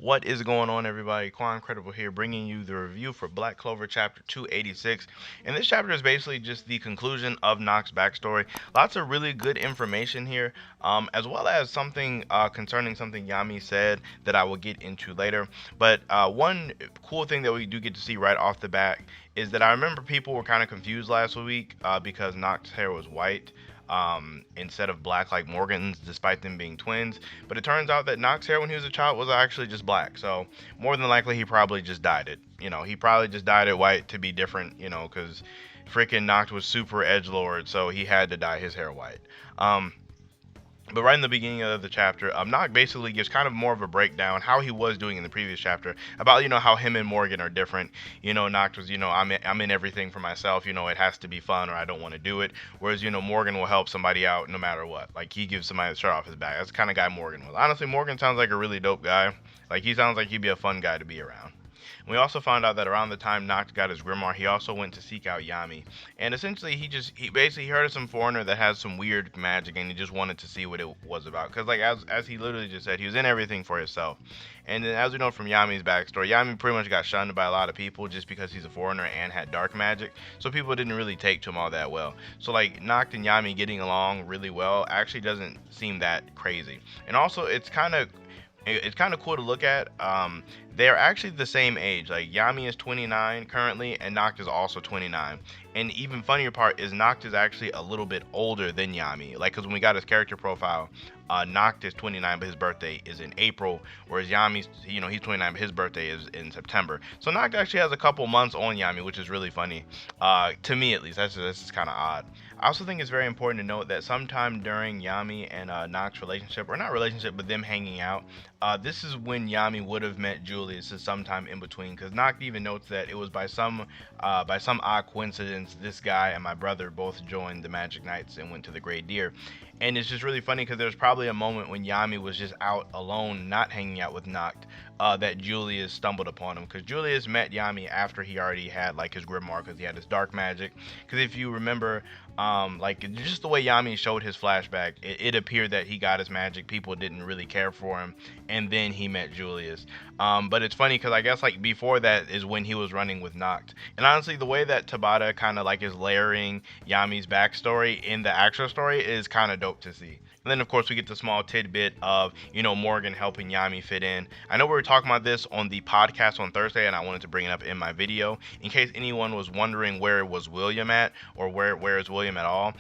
What is going on, everybody? Quancredible here, bringing you the review for Black Clover Chapter 286. And this chapter is basically just the conclusion of Noct's backstory. Lots of really good information here, as well as something concerning something Yami said that I will get into later. But one cool thing that we do get to see right off the bat is that I remember people were kind of confused last week because Noct's hair was white instead of black like Morgan's, despite them being twins. But it turns out that Noct's hair when he was a child was actually just black. So more than likely, he probably just dyed it. He probably just dyed it white to be different. Because freaking Noct was super edge lord, so he had to dye his hair white. But right in the beginning of the chapter, Noct basically gives kind of more of a breakdown how he was doing in the previous chapter about how him and Morgan are different. Noct was I'm in everything for myself. It has to be fun or I don't want to do it. Whereas Morgan will help somebody out no matter what. Like he gives somebody the shirt off his back. That's the kind of guy Morgan was. Honestly, Morgan sounds like a really dope guy. Like he sounds like he'd be a fun guy to be around. We also found out that around the time Noct got his grimoire, he also went to seek out Yami. And essentially, he basically heard of some foreigner that has some weird magic, and he just wanted to see what it was about. Because, like, as he literally just said, he was in everything for himself. And then, as we know from Yami's backstory, Yami pretty much got shunned by a lot of people just because he's a foreigner and had dark magic. So people didn't really take to him all that well. So, like, Noct and Yami getting along really well actually doesn't seem that crazy. And also, it's kind of cool to look at. They're actually the same age. Like Yami is 29 currently, and Noct is also 29. And even funnier part is Noct is actually a little bit older than Yami. Like, because when we got his character profile, Noct is 29, but his birthday is in April, whereas Yami's, he's 29, but his birthday is in September. So Noct actually has a couple months on Yami, which is really funny, to me at least. That's just kind of odd. I also think it's very important to note that sometime during Yami and Noct's relationship, or not relationship, but them hanging out, this is when Yami would have met Julius sometime in between, because Noct even notes that it was by some odd coincidence this guy and my brother both joined the Magic Knights and went to the Great Deer. And it's just really funny because there's probably a moment when Yami was just out alone, not hanging out with Noct, that Julius stumbled upon him. Because Julius met Yami after he already had like his grimoire, because he had his dark magic. Because if you remember, like just the way Yami showed his flashback, it appeared that he got his magic. People didn't really care for him, and then he met Julius. But it's funny because I guess like before that is when he was running with Noct. And honestly, the way that Tabata kind of like is layering Yami's backstory in the actual story is kind of dope to see. And then, of course, we get the small tidbit of, Morgan helping Yami fit in. I know we were talking about this on the podcast on Thursday, and I wanted to bring it up in my video. In case anyone was wondering where was William at, or where is William at all,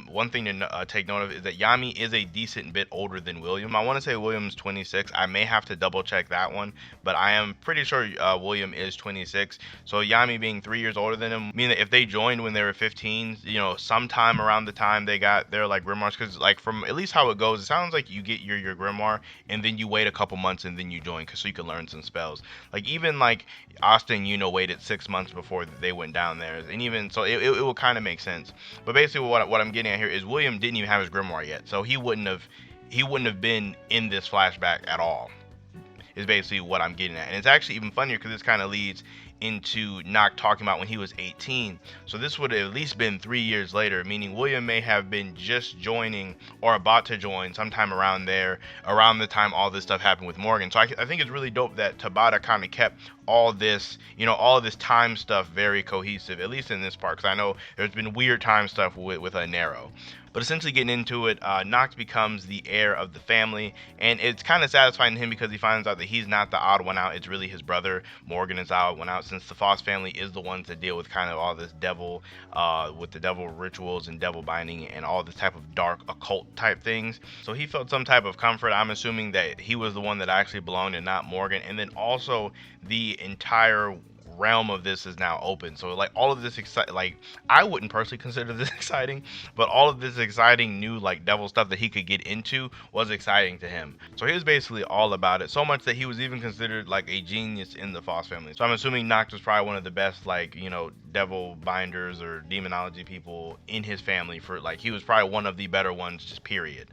one thing to take note of is that Yami is a decent bit older than William. I want to say William's 26. I may have to double check that one, but I am pretty sure William is 26. So Yami being 3 years older than him, meaning that if they joined when they were 15, sometime around the time they got their like grimoires, because like from at least how it goes, it sounds like you get your grimoire and then you wait a couple months and then you join, so you can learn some spells. Like even like Austin, waited 6 months before they went down there, and even so, it will kind of make sense. But basically, what I'm getting at here is William didn't even have his grimoire yet, so he wouldn't have been in this flashback at all. Is basically what I'm getting at, and it's actually even funnier because this kind of leads into Noct talking about when he was 18. So this would have at least been 3 years later, meaning William may have been just joining or about to join sometime around there, around the time all this stuff happened with Morgan. So I think it's really dope that Tabata kind of kept all this, all of this time stuff very cohesive, at least in this part, because I know there's been weird time stuff with Nero. But essentially getting into it, Noct becomes the heir of the family, and it's kind of satisfying to him because he finds out that he's not the odd one out. It's really his brother Morgan is the odd one out, since the Foss family is the ones that deal with kind of all this devil, with the devil rituals and devil binding and all this type of dark occult type things. So he felt some type of comfort. I'm assuming that he was the one that actually belonged and not Morgan. And then also the entire realm of this is now open. So like all of this like I wouldn't personally consider this exciting, but all of this exciting new like devil stuff that he could get into was exciting to him. So he was basically all about it, so much that he was even considered like a genius in the Foss family. So I'm assuming Noct was probably one of the best like devil binders or demonology people in his family. For like he was probably one of the better ones, just period,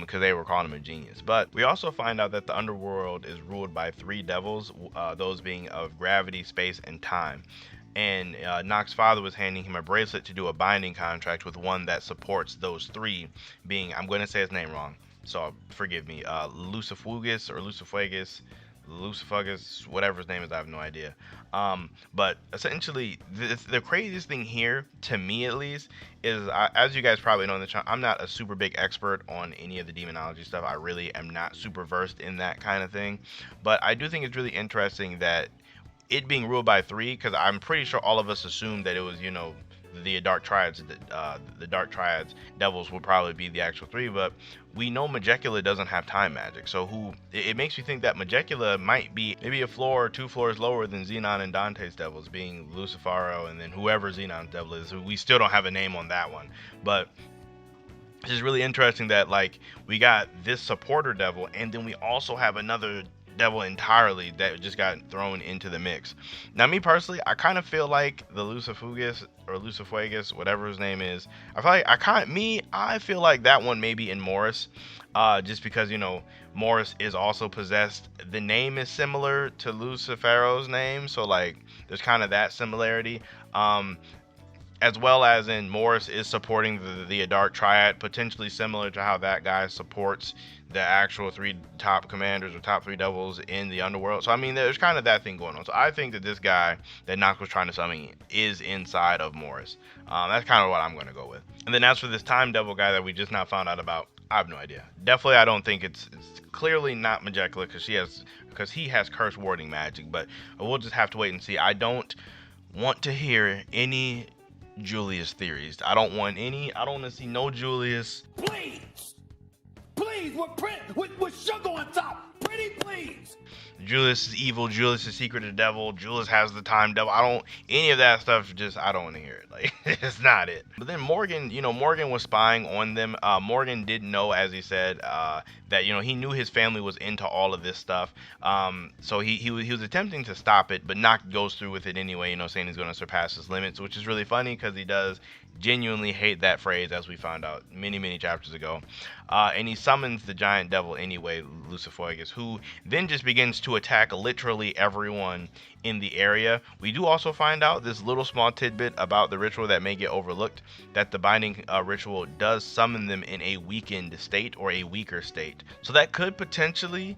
because they were calling him a genius. But we also find out that the underworld is ruled by three devils, those being of gravity, space, and time. And Noct's father was handing him a bracelet to do a binding contract with one that supports those three, being, I'm going to say his name wrong, so forgive me, Lucifugus or Lucifuegus. Lucifugus, whatever his name is, I have no idea. But essentially, the craziest thing here, to me at least, is as you guys probably know in the channel, I'm not a super big expert on any of the demonology stuff. I really am not super versed in that kind of thing. But I do think it's really interesting that it being ruled by three, because I'm pretty sure all of us assumed that it was, the dark triads, the dark triads devils would probably be the actual three, but we know Magicula doesn't have time magic, so it makes me think that Magicula might be maybe a floor or 2 floors lower than Xenon and Dante's devils, being Lucifero and then whoever Xenon's devil is. We still don't have a name on that one, but it's just really interesting that, like, we got this supporter devil, and then we also have another devil entirely that just got thrown into the mix. Now, me personally, I kind of feel like the Lucifugus or Lucifugus, whatever his name is, I feel like I feel like that one may be in Morris, just because Morris is also possessed. The name is similar to Lucifero's name, so like there's kind of that similarity. As well as in Morris is supporting the Dark Triad, potentially similar to how that guy supports the actual three top commanders or top three devils in the underworld. So I mean, there's kind of that thing going on. So I think that this guy that Nox was trying to summon is inside of Morris. That's kind of what I'm going to go with. And then as for this time devil guy that we just now found out about, I have no idea. Definitely, I don't think it's clearly not Magicula, because he has curse warding magic. But we'll just have to wait and see. I don't want to hear any Julius theories. I don't want to see no Julius. Please, with sugar on top. Pretty please. Julius is evil. Julius is secret of the devil. Julius has the time devil. Any of that stuff. I don't want to hear it. Like, it's not it. But then Morgan, Morgan was spying on them. Morgan did know, as he said, that he knew his family was into all of this stuff. So he was attempting to stop it, but Nox goes through with it anyway. Saying he's going to surpass his limits, which is really funny because he does genuinely hate that phrase, as we found out many chapters ago. And he summons the giant devil anyway, Lucifugus, who then just begins to attack literally everyone in the area. We do also find out this little small tidbit about the ritual that may get overlooked, that the binding ritual does summon them in a weakened state or a weaker state. So that could potentially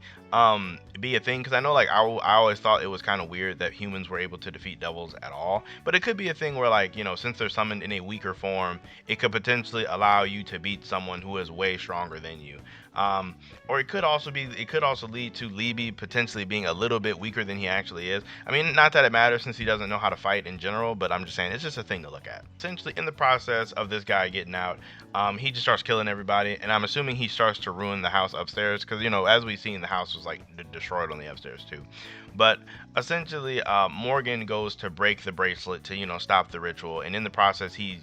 be a thing, because I know, like, I always thought it was kind of weird that humans were able to defeat devils at all, but it could be a thing where, like, since they're summoned in a weaker form, it could potentially allow you to beat someone who is way stronger than you. Or it could also lead to Libby potentially being a little bit weaker than he actually is. I mean, not that it matters since he doesn't know how to fight in general, but I'm just saying it's just a thing to look at. Essentially, in the process of this guy getting out, he just starts killing everybody, and I'm assuming he starts to ruin the house upstairs, because as we've seen, the house was like destroyed on the upstairs too. But essentially, Morgan goes to break the bracelet to stop the ritual, and in the process, he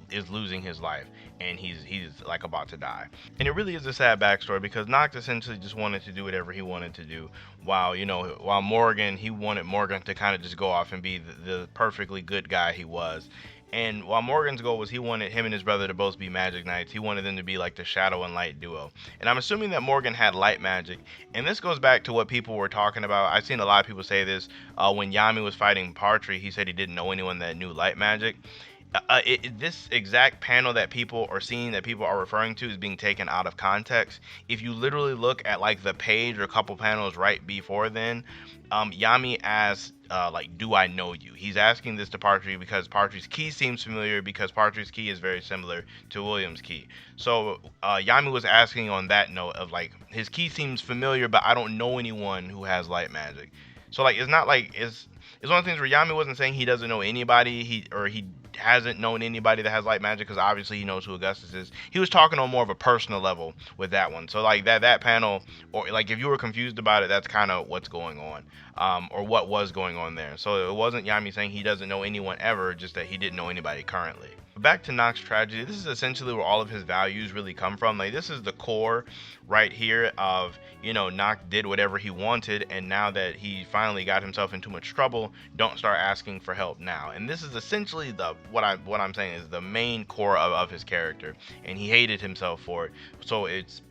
is losing his life, and he's like about to die. And it really is a sad backstory, because Nox essentially just wanted to do whatever he wanted to do, while Morgan, he wanted Morgan to kind of just go off and be the perfectly good guy he was. And while Morgan's goal was he wanted him and his brother to both be magic knights, he wanted them to be like the shadow and light duo. And I'm assuming that Morgan had light magic. And this goes back to what people were talking about. I've seen a lot of people say this. When Yami was fighting Partry, he said he didn't know anyone that knew light magic. This exact panel that people are seeing, that people are referring to, is being taken out of context. If you literally look at like the page or a couple panels right before then, Yami asks, do I know you? He's asking this to Partry because Partry's key seems familiar, because Partry's key is very similar to William's key. So Yami was asking on that note of, like, his key seems familiar, but I don't know anyone who has light magic. So, like, it's not like it's one of the things where Yami wasn't saying he doesn't know anybody, he hasn't known anybody that has light magic, because obviously he knows who Augustus is. He was talking on more of a personal level with that one. So like that panel, or like if you were confused about it, that's kind of what's going on, or what was going on there. So it wasn't Yami saying he doesn't know anyone ever, just that he didn't know anybody currently. But back to Nox's tragedy, this is essentially where all of his values really come from. Like, this is the core right here of, Nox did whatever he wanted, and now that he finally got himself in too much trouble, don't start asking for help now. And this is essentially what I'm saying is the main core of his character, and he hated himself for it. So it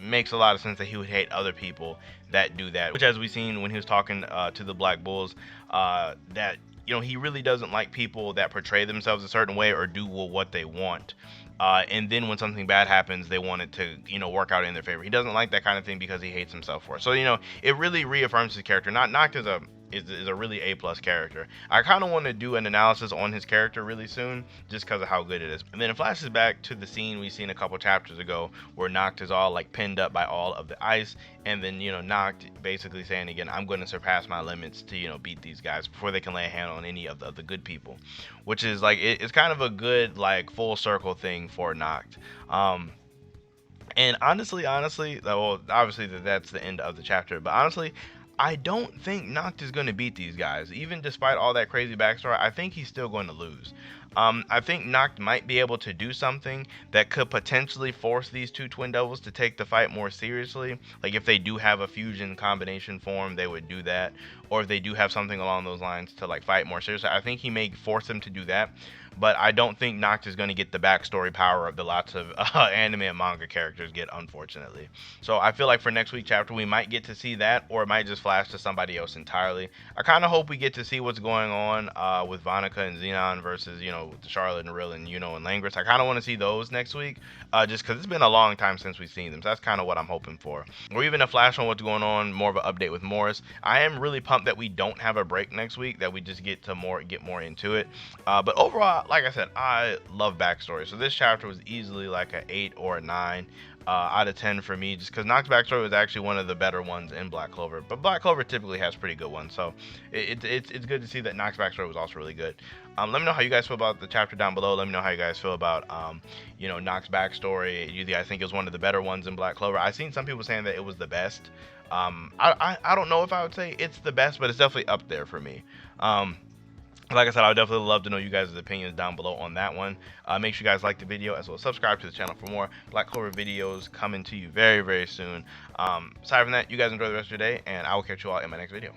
makes a lot of sense that he would hate other people that do that, which, as we've seen when he was talking to the Black Bulls, that he really doesn't like people that portray themselves a certain way or do what they want. and then when something bad happens, they want it to, work out in their favor. He doesn't like that kind of thing because he hates himself for it. So, it really reaffirms his character. Not Noct is a really A+ character. I kind of want to do an analysis on his character really soon, just because of how good it is. And then it flashes back to the scene we seen a couple chapters ago, where Noct is all like pinned up by all of the ice, and then Noct basically saying again, I'm going to surpass my limits to beat these guys before they can lay a hand on any of the good people, which is like it's kind of a good like full circle thing for Noct. And honestly, well, obviously that's the end of the chapter, but honestly, I don't think Noct is going to beat these guys. Even despite all that crazy backstory, I think he's still going to lose. I think Noct might be able to do something that could potentially force these two Twin Devils to take the fight more seriously. Like if they do have a fusion combination form, they would do that. Or if they do have something along those lines to like fight more seriously, I think he may force them to do that. But I don't think Noct is going to get the backstory power of the lots of anime and manga characters get, unfortunately. So I feel like for next week chapter, we might get to see that, or it might just flash to somebody else entirely. I kind of hope we get to see what's going on with Vonica and Xenon versus, Charlotte and Rill and, and Langris. I kind of want to see those next week, just because it's been a long time since we've seen them. So that's kind of what I'm hoping for. Or even a flash on what's going on, more of an update with Morris. I am really pumped that we don't have a break next week, that we just get more into it. But overall, like I said, I love backstory. So this chapter was easily like an 8 or a 9 out of 10 for me, just because Noct's backstory was actually one of the better ones in Black Clover. But Black Clover typically has pretty good ones, so it's good to see that Noct's backstory was also really good. Let me know how you guys feel about the chapter down below. Let me know how you guys feel about Noct's backstory. You guys think it was one of the better ones in Black Clover? I've seen some people saying that it was the best. I don't know if I would say it's the best, but it's definitely up there for me. Like I said, I would definitely love to know you guys' opinions down below on that one. Make sure you guys like the video, as well as subscribe to the channel for more Black Clover videos coming to you very, very soon. Aside from that, you guys enjoy the rest of your day, and I will catch you all in my next video.